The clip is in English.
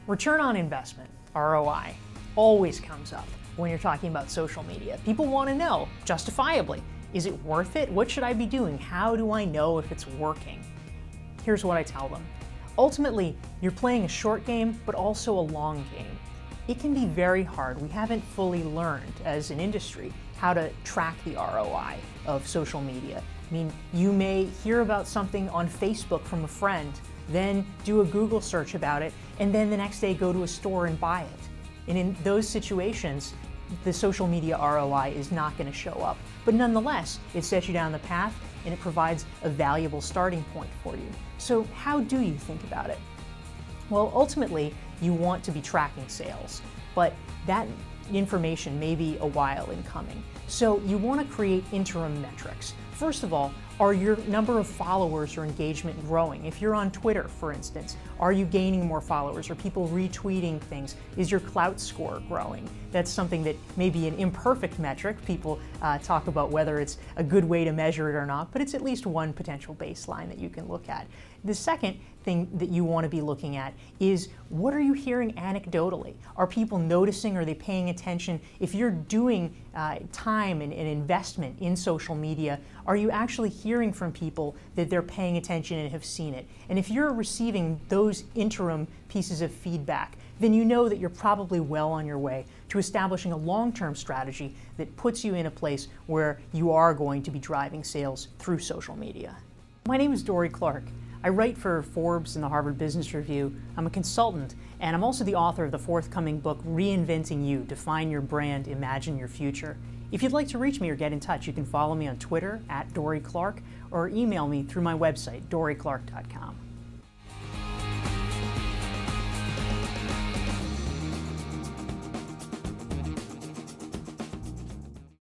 Return on investment, ROI, always comes up when you're talking about social media. People want to know, justifiably, is it worth it? What should I be doing? How do I know if it's working? Here's what I tell them. Ultimately, you're playing a short game, but also a long game. It can be very hard. We haven't fully learned as an industry how to track the ROI of social media. I mean, you may hear about something on Facebook from a friend, then do a Google search about it, and then the next day go to a store and buy it. And in those situations, the social media ROI is not going to show up. But nonetheless, it sets you down the path and it provides a valuable starting point for you. So how do you think about it? Well, ultimately, you want to be tracking sales, but that information may be a while in coming. So you want to create interim metrics. First of all, are your number of followers or engagement growing? If you're on Twitter, for instance, are you gaining more followers? Are people retweeting things? Is your clout score growing? That's something that may be an imperfect metric. People talk about whether it's a good way to measure it or not, but it's at least one potential baseline that you can look at. The second thing that you want to be looking at is, what are you hearing anecdotally? Are people noticing? Are they paying attention? If you're doing time and investment in social media, are you actually hearing from people that they're paying attention and have seen it? And if you're receiving those interim pieces of feedback, then you know that you're probably well on your way to establishing a long-term strategy that puts you in a place where you are going to be driving sales through social media. My name is Dory Clark. I write for Forbes and the Harvard Business Review. I'm a consultant, and I'm also the author of the forthcoming book, Reinventing You: Define Your Brand, Imagine Your Future. If you'd like to reach me or get in touch, you can follow me on Twitter @DoryClark or email me through my website, doryclark.com.